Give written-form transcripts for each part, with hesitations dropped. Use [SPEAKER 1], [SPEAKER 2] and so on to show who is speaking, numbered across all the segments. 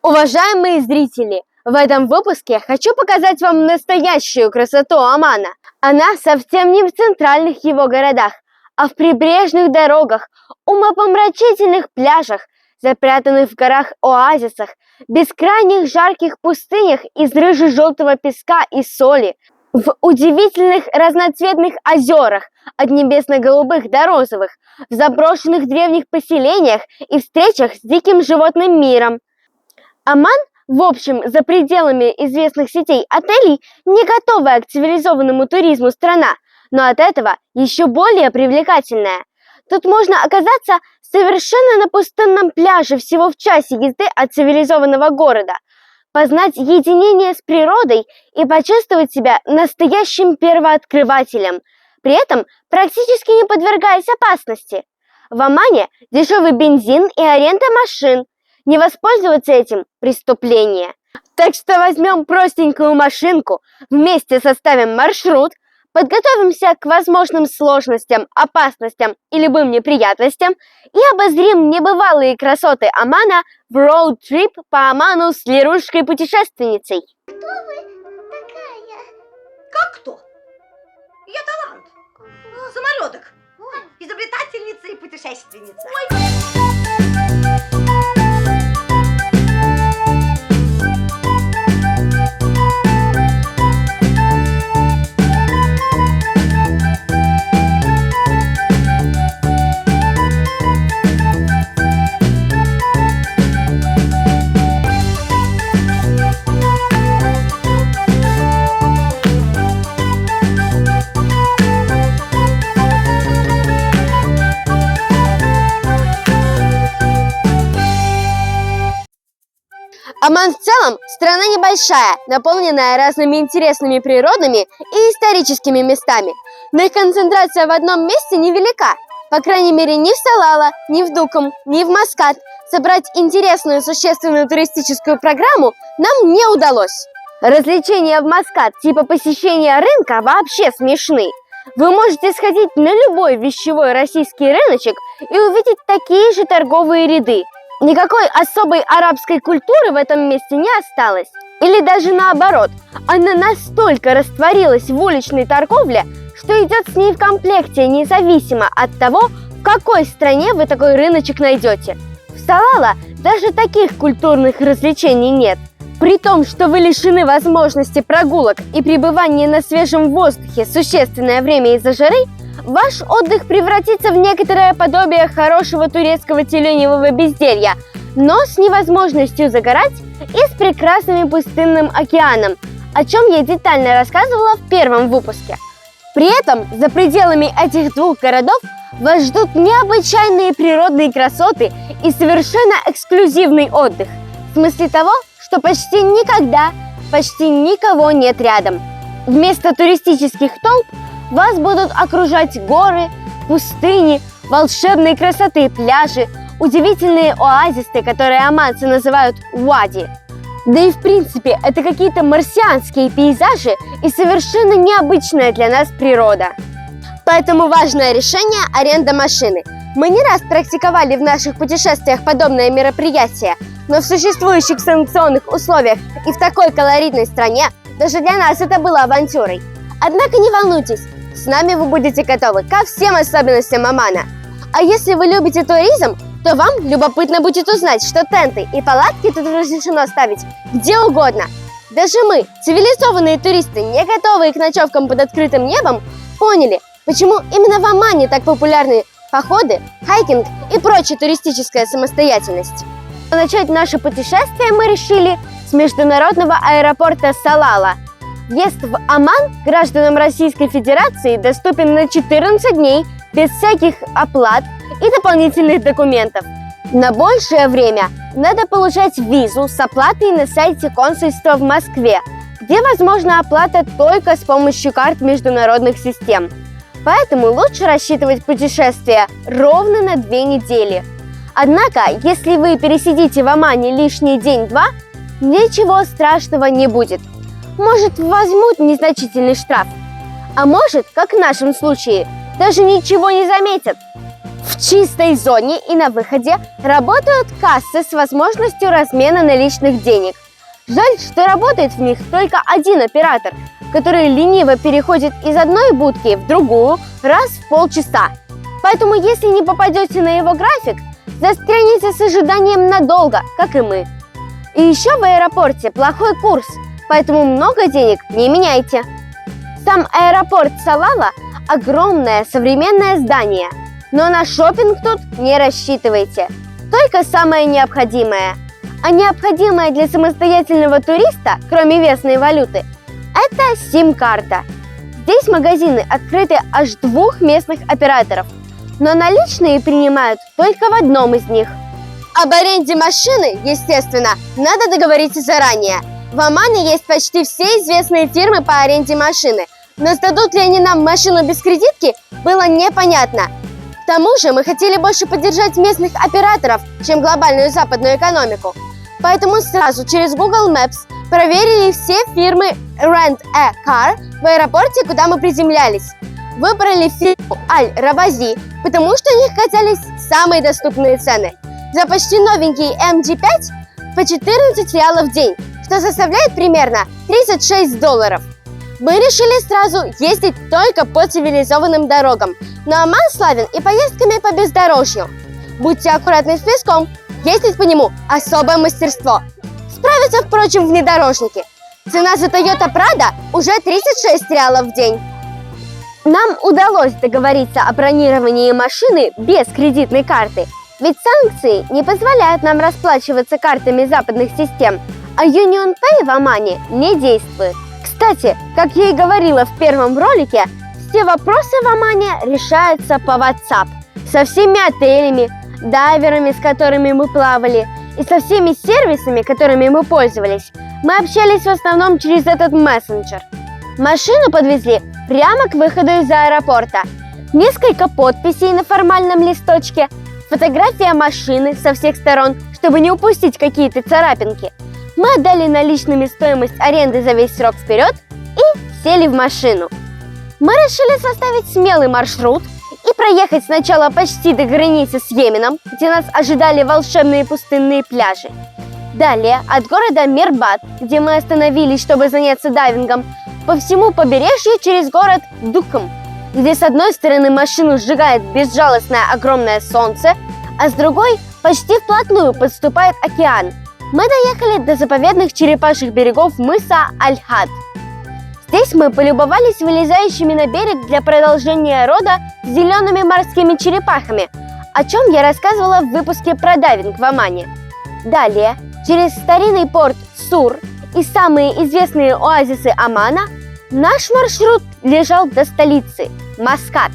[SPEAKER 1] Уважаемые зрители, в этом выпуске хочу показать вам настоящую красоту Омана. Она совсем не в центральных его городах, а в прибрежных дорогах, умопомрачительных пляжах, запрятанных в горах оазисах, бескрайних жарких пустынях из рыже-желтого песка и соли, в удивительных разноцветных озерах, от небесно-голубых до розовых, в заброшенных древних поселениях и встречах с диким животным миром. Оман, в общем, за пределами известных сетей отелей, не готовая к цивилизованному туризму страна, но от этого еще более привлекательная. Тут можно оказаться совершенно на пустынном пляже всего в часе езды от цивилизованного города, познать единение с природой и почувствовать себя настоящим первооткрывателем, при этом практически не подвергаясь опасности. В Омане дешевый бензин и аренда машин. Не воспользоваться этим – преступление. Так что возьмем простенькую машинку, вместе составим маршрут, подготовимся к возможным сложностям, опасностям и любым неприятностям и обозрим небывалые красоты Омана в роуд-трип по Оману с Лерушкой-путешественницей.
[SPEAKER 2] Кто вы такая?
[SPEAKER 3] Как кто? Я талант. Самолеток. Изобретательница и путешественница.
[SPEAKER 1] Оман в целом страна небольшая, наполненная разными интересными природными и историческими местами, но их концентрация в одном месте невелика. По крайней мере, ни в Салала, ни в Дукум, ни в Маскат собрать интересную существенную туристическую программу нам не удалось. Развлечения в Маскат типа посещения рынка вообще смешны. Вы можете сходить на любой вещевой российский рыночек и увидеть такие же торговые ряды. Никакой особой арабской культуры в этом месте не осталось. Или даже наоборот, она настолько растворилась в уличной торговле, что идет с ней в комплекте, независимо от того, в какой стране вы такой рыночек найдете. В Салала даже таких культурных развлечений нет. При том, что вы лишены возможности прогулок и пребывания на свежем воздухе существенное время из-за жары, ваш отдых превратится в некоторое подобие хорошего турецкого тюленевого безделья, но с невозможностью загорать и с прекрасным пустынным океаном, о чем я детально рассказывала в первом выпуске. При этом за пределами этих двух городов вас ждут необычайные природные красоты и совершенно эксклюзивный отдых, в смысле того, что почти никогда, почти никого нет рядом. Вместо туристических толп вас будут окружать горы, пустыни, волшебные красоты пляжи, удивительные оазисы, которые оманцы называют вади. Да и в принципе это какие-то марсианские пейзажи и совершенно необычная для нас природа. Поэтому важное решение – аренда машины. Мы не раз практиковали в наших путешествиях подобное мероприятие, но в существующих санкционных условиях и в такой колоритной стране даже для нас это было авантюрой. Однако не волнуйтесь, с нами вы будете готовы ко всем особенностям Омана. А если вы любите туризм, то вам любопытно будет узнать, что тенты и палатки тут разрешено ставить где угодно. Даже мы, цивилизованные туристы, не готовые к ночевкам под открытым небом, поняли, почему именно в Омане так популярны походы, хайкинг и прочая туристическая самостоятельность. Начать наше путешествие мы решили с международного аэропорта Салала. Въезд в Оман гражданам Российской Федерации доступен на 14 дней без всяких оплат и дополнительных документов. На большее время надо получать визу с оплатой на сайте консульства в Москве, где возможна оплата только с помощью карт международных систем. Поэтому лучше рассчитывать путешествие ровно на 2 недели. Однако, если вы пересидите в Омане лишний день-два, ничего страшного не будет. Может, возьмут незначительный штраф, а может, как в нашем случае, даже ничего не заметят. В чистой зоне и на выходе работают кассы с возможностью размена наличных денег. Жаль, что работает в них только один оператор, который лениво переходит из одной будки в другую раз в полчаса. Поэтому, если не попадете на его график, застрянете с ожиданием надолго, как и мы. И еще в аэропорте плохой курс, поэтому много денег не меняйте. Сам аэропорт Салала – огромное современное здание, но на шопинг тут не рассчитывайте, только самое необходимое. А необходимое для самостоятельного туриста, кроме местной валюты, это сим-карта. Здесь магазины открыты аж 2 местных операторов, но наличные принимают только в одном из них. Об аренде машины, естественно, надо договориться заранее. В Омане есть почти все известные фирмы по аренде машины, но сдадут ли они нам машину без кредитки, было непонятно. К тому же мы хотели больше поддержать местных операторов, чем глобальную западную экономику. Поэтому сразу через Google Maps проверили все фирмы Rent a Car в аэропорте, куда мы приземлялись. Выбрали фирму Аль-Равази, потому что у них оказались самые доступные цены. За почти новенький MG5 по 14 реалов в день, что составляет примерно $36. Мы решили сразу ездить только по цивилизованным дорогам, но Оман славен и поездками по бездорожью. Будьте аккуратны с песком, ездить по нему – особое мастерство. Справятся, впрочем, внедорожники. Цена за Toyota Prado уже 36 реалов в день. Нам удалось договориться о бронировании машины без кредитной карты, ведь санкции не позволяют нам расплачиваться картами западных систем, а Union Pay в Омане не действует. Кстати, как я и говорила в первом ролике, все вопросы в Омане решаются по WhatsApp. Со всеми отелями, дайверами, с которыми мы плавали, и со всеми сервисами, которыми мы пользовались, мы общались в основном через этот мессенджер. Машину подвезли прямо к выходу из аэропорта. Несколько подписей на формальном листочке, фотография машины со всех сторон, чтобы не упустить какие-то царапинки. Мы отдали наличными стоимость аренды за весь срок вперед и сели в машину. Мы решили составить смелый маршрут и проехать сначала почти до границы с Йеменом, где нас ожидали волшебные пустынные пляжи. Далее от города Мирбад, где мы остановились, чтобы заняться дайвингом, по всему побережью через город Дуком, где с одной стороны машину сжигает безжалостное огромное солнце, а с другой почти вплотную подступает океан. Мы доехали до заповедных черепашьих берегов мыса Аль-Хад. Здесь мы полюбовались вылезающими на берег для продолжения рода зелеными морскими черепахами, о чем я рассказывала в выпуске про дайвинг в Омане. Далее, через старинный порт Сур и самые известные оазисы Омана, наш маршрут лежал до столицы – Маскат.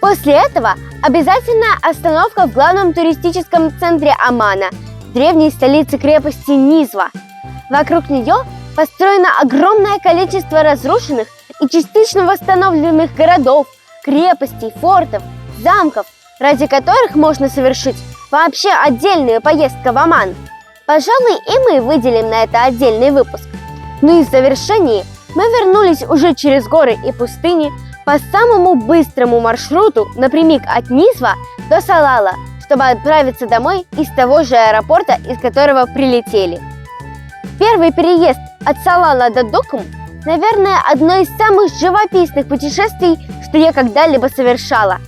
[SPEAKER 1] После этого обязательная остановка в главном туристическом центре Омана – древней столице крепости Низва. Вокруг нее построено огромное количество разрушенных и частично восстановленных городов, крепостей, фортов, замков, ради которых можно совершить вообще отдельную поездку в Оман. Пожалуй, и мы выделим на это отдельный выпуск. Ну и в завершении мы вернулись уже через горы и пустыни по самому быстрому маршруту напрямик от Низва до Салала, чтобы отправиться домой из того же аэропорта, из которого прилетели. Первый переезд от Салала до Дукум, наверное, одно из самых живописных путешествий, что я когда-либо совершала.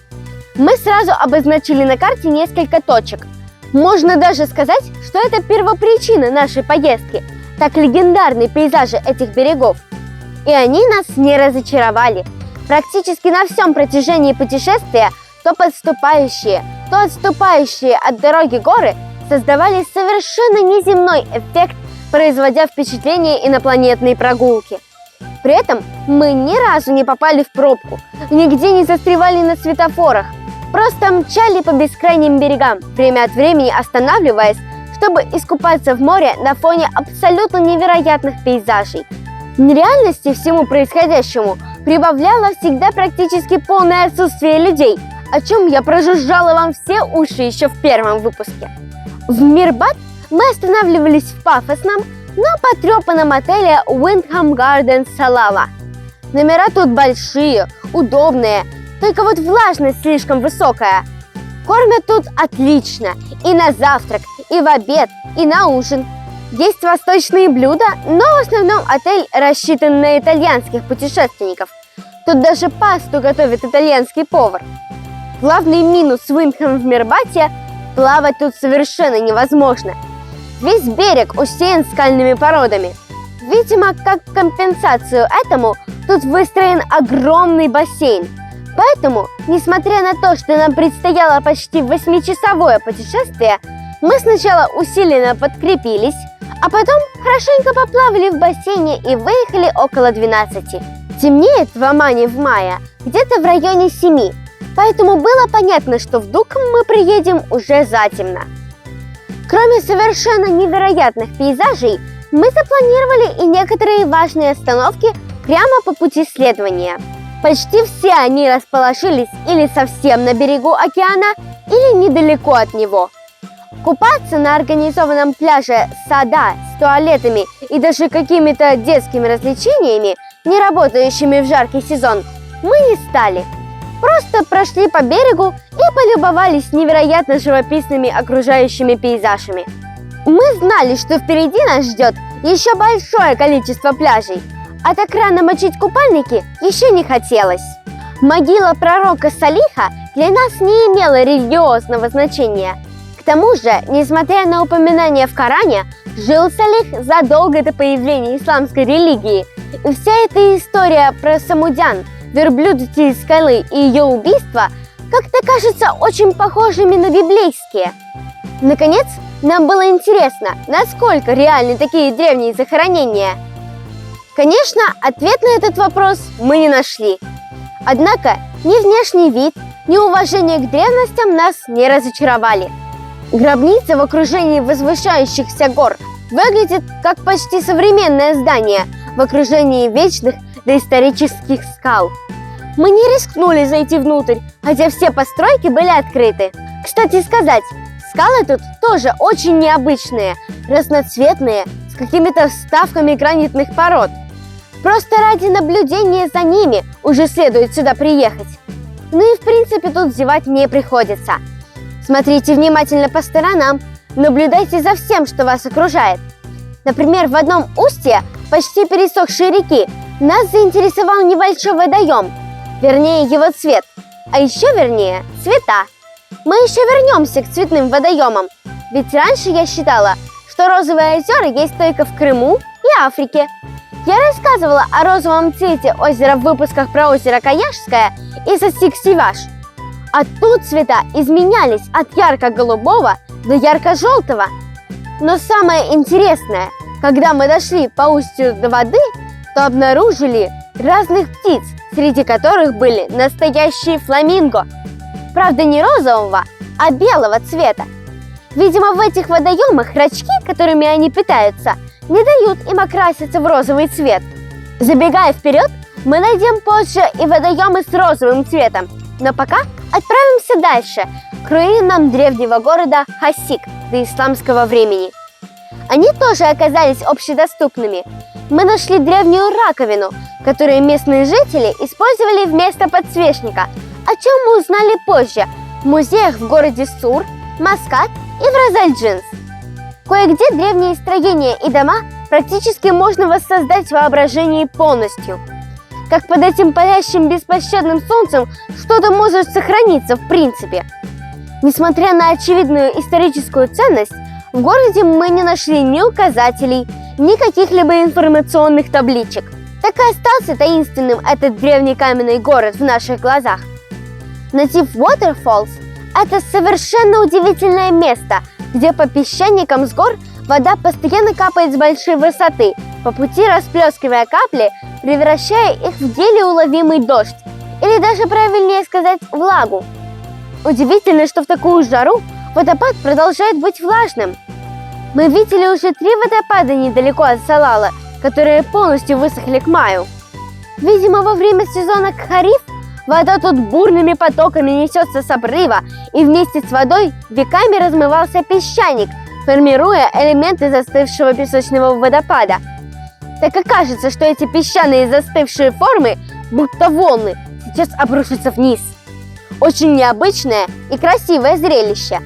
[SPEAKER 1] Мы сразу обозначили на карте несколько точек. Можно даже сказать, что это первопричина нашей поездки, так легендарные пейзажи этих берегов. И они нас не разочаровали. Практически на всем протяжении путешествия то подступающие, то отступающие от дороги горы создавали совершенно неземной эффект, производя впечатление инопланетной прогулки. При этом мы ни разу не попали в пробку, нигде не застревали на светофорах, просто мчали по бескрайним берегам, время от времени останавливаясь, чтобы искупаться в море на фоне абсолютно невероятных пейзажей. В реальности всему происходящему прибавляло всегда практически полное отсутствие людей, о чем я прожужжала вам все уши еще в первом выпуске. В Мирбад мы останавливались в пафосном, но потрепанном отеле Windham Gardens Салала. Номера тут большие, удобные, только вот влажность слишком высокая. Кормят тут отлично и на завтрак, и в обед, и на ужин. Есть восточные блюда, но в основном отель рассчитан на итальянских путешественников. Тут даже пасту готовит итальянский повар. Главный минус Виндхэм в Мирбате – плавать тут совершенно невозможно. Весь берег усеян скальными породами. Видимо, как компенсацию этому, тут выстроен огромный бассейн. Поэтому, несмотря на то, что нам предстояло почти 8-часовое путешествие, мы сначала усиленно подкрепились, а потом хорошенько поплавали в бассейне и выехали около 12. Темнеет в Омане в мае где-то в районе 7, поэтому было понятно, что в Дуком мы приедем уже затемно. Кроме совершенно невероятных пейзажей, мы запланировали и некоторые важные остановки прямо по пути следования. Почти все они расположились или совсем на берегу океана, или недалеко от него. Купаться на организованном пляже сада с туалетами и даже какими-то детскими развлечениями, не работающими в жаркий сезон, мы не стали. Просто прошли по берегу и полюбовались невероятно живописными окружающими пейзажами. Мы знали, что впереди нас ждет еще большое количество пляжей, а так рано мочить купальники еще не хотелось. Могила пророка Салиха для нас не имела религиозного значения. К тому же, несмотря на упоминание в Коране, жил Салих задолго до появления исламской религии, и вся эта история про самудян, верблюдицу из скалы и ее убийство как-то кажется очень похожими на библейские. Наконец, нам было интересно, насколько реальны такие древние захоронения. Конечно, ответ на этот вопрос мы не нашли. Однако ни внешний вид, ни уважение к древностям нас не разочаровали. Гробница в окружении возвышающихся гор выглядит как почти современное здание в окружении вечных доисторических скал. Мы не рискнули зайти внутрь, хотя все постройки были открыты. Кстати сказать, скалы тут тоже очень необычные, разноцветные, с какими-то вставками гранитных пород. Просто ради наблюдения за ними уже следует сюда приехать. Ну и в принципе тут зевать не приходится. Смотрите внимательно по сторонам, наблюдайте за всем, что вас окружает. Например, в одном устье почти пересохшей реки нас заинтересовал небольшой водоем, вернее его цвет, а еще вернее цвета. Мы еще вернемся к цветным водоемам, ведь раньше я считала, что розовые озера есть только в Крыму и Африке. Я рассказывала о розовом цвете озера в выпусках про озеро Каяшское и Сосик-Сиваш. А тут цвета изменялись от ярко-голубого до ярко-желтого. Но самое интересное, когда мы дошли по устью до воды, то обнаружили разных птиц, среди которых были настоящие фламинго. Правда, не розового, а белого цвета. Видимо, в этих водоемах рачки, которыми они питаются, не дают им окраситься в розовый цвет. Забегая вперед, мы найдем позже и водоемы с розовым цветом. Но пока отправимся дальше, к руинам древнего города Хасик до исламского времени. Они тоже оказались общедоступными. Мы нашли древнюю раковину, которую местные жители использовали вместо подсвечника, о чем мы узнали позже в музеях в городе Сур, Маскат и в Розальджинс. Кое-где древние строения и дома практически можно воссоздать в воображении полностью. Как под этим палящим беспощадным солнцем что-то может сохраниться в принципе. Несмотря на очевидную историческую ценность, в городе мы не нашли ни указателей, ни каких-либо информационных табличек. Так и остался таинственным этот древний каменный город в наших глазах. Native Waterfalls – это совершенно удивительное место, где по песчаникам с гор вода постоянно капает с большой высоты, по пути расплескивая капли, превращая их в еле уловимый дождь, или даже правильнее сказать влагу. Удивительно, что в такую жару водопад продолжает быть влажным. Мы видели уже 3 водопада недалеко от Салала, которые полностью высохли к маю. Видимо, во время сезона Кхариф вода тут бурными потоками несется с обрыва, и вместе с водой веками размывался песчаник, формируя элементы застывшего песочного водопада. Так и кажется, что эти песчаные застывшие формы, будто волны, сейчас обрушатся вниз. Очень необычное и красивое зрелище.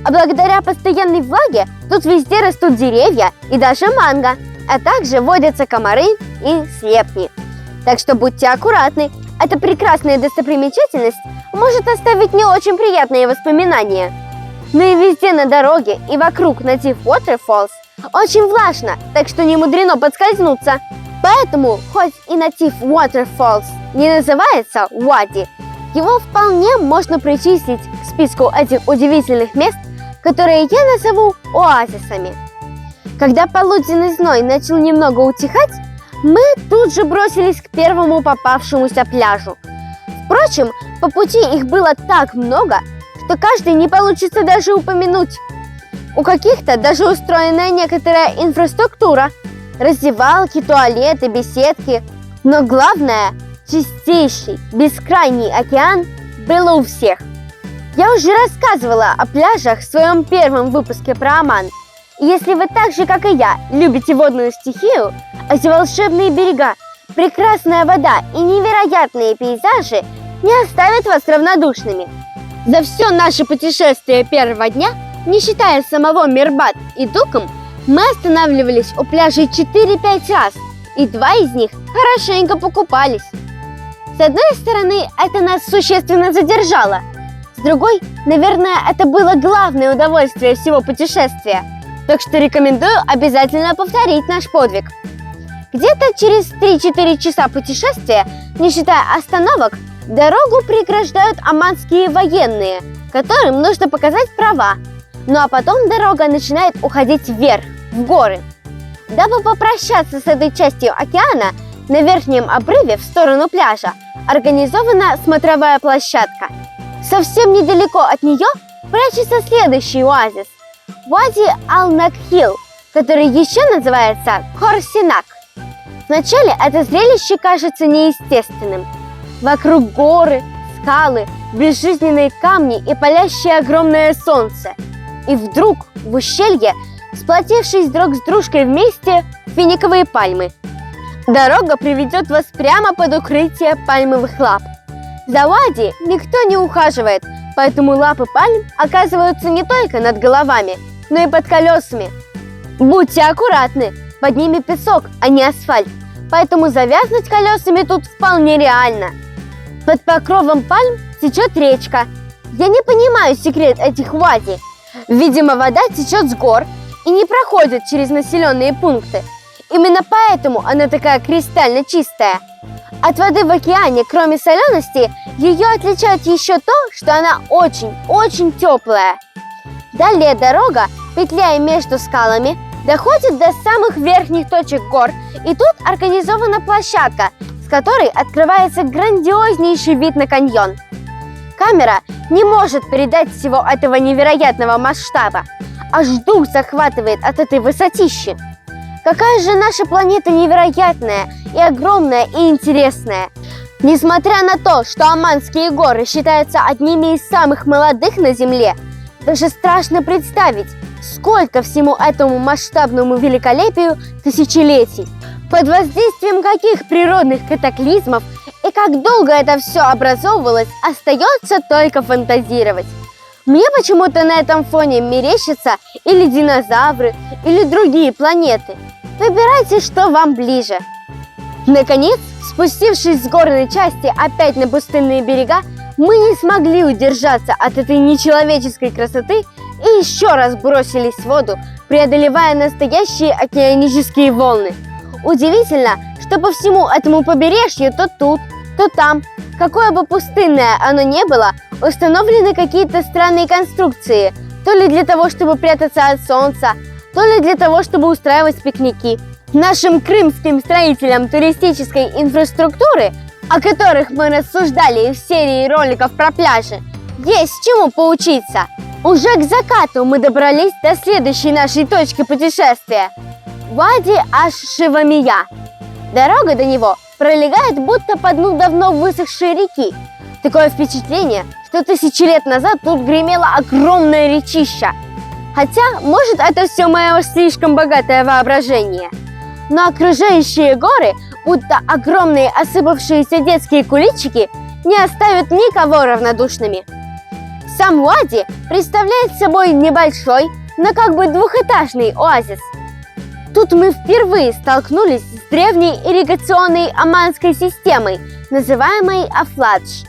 [SPEAKER 1] А благодаря постоянной влаге тут везде растут деревья и даже манго, а также водятся комары и слепни. Так что будьте аккуратны, эта прекрасная достопримечательность может оставить не очень приятные воспоминания. Но и везде на дороге и вокруг Native Waterfalls очень влажно, так что не мудрено подскользнуться. Поэтому, хоть и Native Waterfalls не называется Уади, его вполне можно причислить к списку этих удивительных мест, которые я назову оазисами. Когда полуденный зной начал немного утихать, мы тут же бросились к первому попавшемуся пляжу. Впрочем, по пути их было так много, что каждый не получится даже упомянуть. У каких-то даже устроена некоторая инфраструктура, раздевалки, туалеты, беседки. Но главное, чистейший, бескрайний океан был у всех. Я уже рассказывала о пляжах в своем первом выпуске про Оман. И если вы так же, как и я, любите водную стихию, эти волшебные берега, прекрасная вода и невероятные пейзажи не оставят вас равнодушными. За все наше путешествие первого дня, не считая самого Мирбад и Дуком, мы останавливались у пляжей 4-5 раз, и 2 из них хорошенько покупались. С одной стороны, это нас существенно задержало. С другой, наверное, это было главное удовольствие всего путешествия. Так что рекомендую обязательно повторить наш подвиг. Где-то через 3-4 часа путешествия, не считая остановок, дорогу преграждают оманские военные, которым нужно показать права. Ну а потом дорога начинает уходить вверх, в горы. Дабы попрощаться с этой частью океана, на верхнем обрыве в сторону пляжа организована смотровая площадка. Совсем недалеко от нее прячется следующий оазис – Вади Ал-Накхил, который еще называется Корсинак. Вначале это зрелище кажется неестественным. Вокруг горы, скалы, безжизненные камни и палящее огромное солнце. И вдруг в ущелье, сплотившись друг с дружкой вместе, финиковые пальмы. Дорога приведет вас прямо под укрытие пальмовых лап. За Вади никто не ухаживает, поэтому лапы пальм оказываются не только над головами, но и под колесами. Будьте аккуратны, под ними песок, а не асфальт, поэтому завязнуть колесами тут вполне реально. Под покровом пальм течет речка. Я не понимаю секрет этих Вади. Видимо, вода течет с гор и не проходит через населенные пункты. Именно поэтому она такая кристально чистая. От воды в океане, кроме солености, ее отличает еще то, что она очень теплая. Далее дорога, петляя между скалами, доходит до самых верхних точек гор, и тут организована площадка, с которой открывается грандиознейший вид на каньон. Камера не может передать всего этого невероятного масштаба. Аж дух захватывает от этой высотищи. Какая же наша планета невероятная и огромная и интересная. Несмотря на то, что Оманские горы считаются одними из самых молодых на Земле, даже страшно представить, сколько всему этому масштабному великолепию тысячелетий. Под воздействием каких природных катаклизмов и как долго это все образовывалось, остается только фантазировать. Мне почему-то на этом фоне мерещатся или динозавры, или другие планеты. Выбирайте, что вам ближе. Наконец, спустившись с горной части опять на пустынные берега, мы не смогли удержаться от этой нечеловеческой красоты и еще раз бросились в воду, преодолевая настоящие океанические волны. Удивительно, что по всему этому побережью то тут, то там, какое бы пустынное оно ни было, установлены какие-то странные конструкции, то ли для того, чтобы прятаться от солнца, то ли для того, чтобы устраивать пикники. Нашим крымским строителям туристической инфраструктуры, о которых мы рассуждали в серии роликов про пляжи, есть чему поучиться. Уже к закату мы добрались до следующей нашей точки путешествия – Вади Аш-Шивамия. Дорога до него пролегает будто по дну давно высохшей реки. Такое впечатление, что 1000 лет назад тут гремело огромное речище. Хотя, может, это все мое слишком богатое воображение. Но окружающие горы, будто огромные осыпавшиеся детские куличики, не оставят никого равнодушными. Сам Уади представляет собой небольшой, но как бы двухэтажный оазис. Тут мы впервые столкнулись с древней ирригационной оманской системой, называемой Афладж.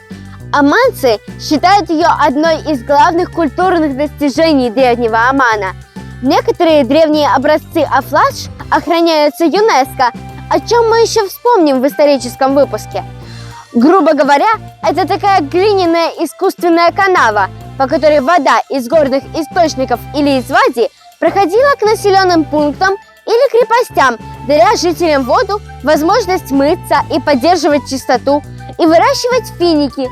[SPEAKER 1] Оманцы считают ее одной из главных культурных достижений древнего Омана. Некоторые древние образцы Афладж охраняются ЮНЕСКО, о чем мы еще вспомним в историческом выпуске. Грубо говоря, это такая глиняная искусственная канава, по которой вода из горных источников или из вади проходила к населенным пунктам или крепостям, даря жителям воду возможность мыться и поддерживать чистоту, и выращивать финики.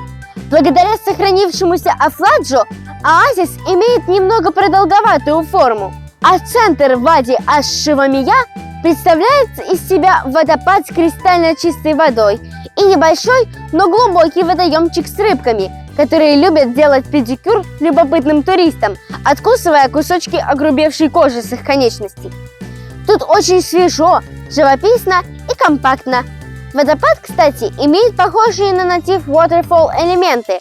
[SPEAKER 1] Благодаря сохранившемуся Афладжу оазис имеет немного продолговатую форму, а центр вади Аш-Шивамия представляет из себя водопад с кристально чистой водой и небольшой, но глубокий водоемчик с рыбками, которые любят делать педикюр любопытным туристам, откусывая кусочки огрубевшей кожи с их конечностей. Тут очень свежо, живописно и компактно. Водопад, кстати, имеет похожие на Native Waterfall элементы,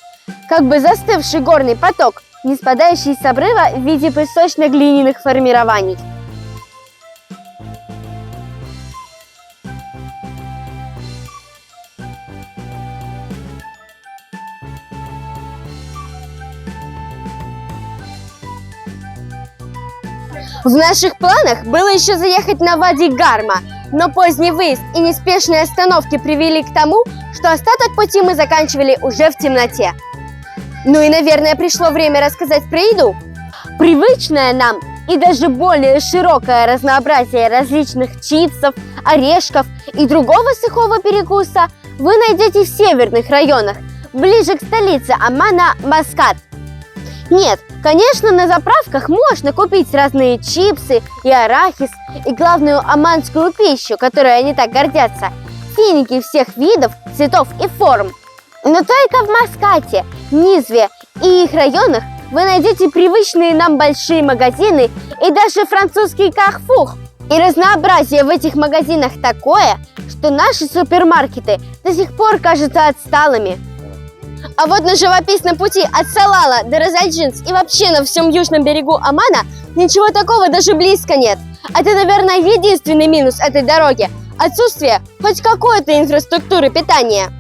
[SPEAKER 1] как бы застывший горный поток, не спадающий с обрыва в виде песочно-глиняных формирований. В наших планах было еще заехать на вади Гарма, но поздний выезд и неспешные остановки привели к тому, что остаток пути мы заканчивали уже в темноте. Ну и, наверное, пришло время рассказать про еду. Привычное нам и даже более широкое разнообразие различных чипсов, орешков и другого сухого перекуса вы найдете в северных районах, ближе к столице Омана Маскат. Нет, конечно, на заправках можно купить разные чипсы и арахис, и главную оманскую пищу, которой они так гордятся – финики всех видов, цветов и форм. Но только в Маскате, Низве и их районах вы найдете привычные нам большие магазины и даже французский Carrefour. И разнообразие в этих магазинах такое, что наши супермаркеты до сих пор кажутся отсталыми. А вот на живописном пути от Салала до Розальджинс и вообще на всем южном берегу Омана ничего такого даже близко нет. Это, наверное, единственный минус этой дороги – отсутствие хоть какой-то инфраструктуры питания.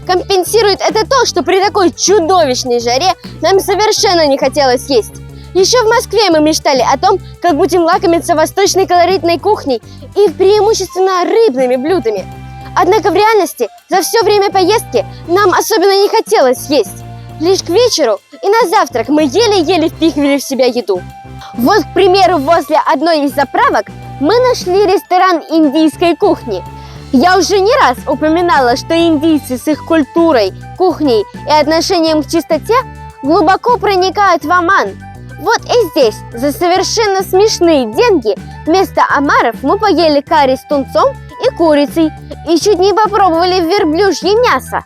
[SPEAKER 1] Компенсирует это то, что при такой чудовищной жаре нам совершенно не хотелось есть. Еще в Москве мы мечтали о том, как будем лакомиться восточной колоритной кухней и преимущественно рыбными блюдами. Однако в реальности за все время поездки нам особенно не хотелось есть. Лишь к вечеру и на завтрак мы еле-еле впихивали в себя еду. Вот, к примеру, возле одной из заправок мы нашли ресторан индийской кухни. Я уже не раз упоминала, что индийцы с их культурой, кухней и отношением к чистоте глубоко проникают в Оман. Вот и здесь за совершенно смешные деньги вместо омаров мы поели карри с тунцом и курицей и чуть не попробовали верблюжье мясо.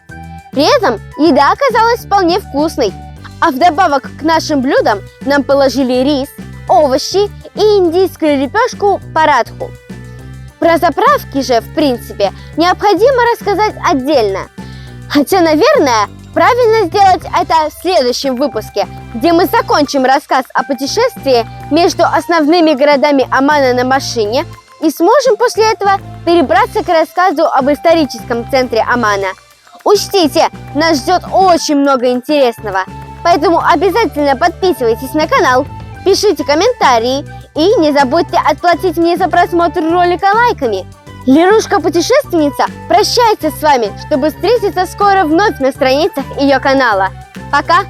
[SPEAKER 1] При этом еда оказалась вполне вкусной. А вдобавок к нашим блюдам нам положили рис, овощи и индийскую лепешку парадху. Про заправки же, в принципе, необходимо рассказать отдельно. Хотя, наверное, правильно сделать это в следующем выпуске, где мы закончим рассказ о путешествии между основными городами Омана на машине и сможем после этого перебраться к рассказу об историческом центре Омана. Учтите, нас ждет очень много интересного, поэтому обязательно подписывайтесь на канал, пишите комментарии и не забудьте отплатить мне за просмотр ролика лайками. Лерушка-путешественница прощается с вами, чтобы встретиться скоро вновь на страницах ее канала. Пока!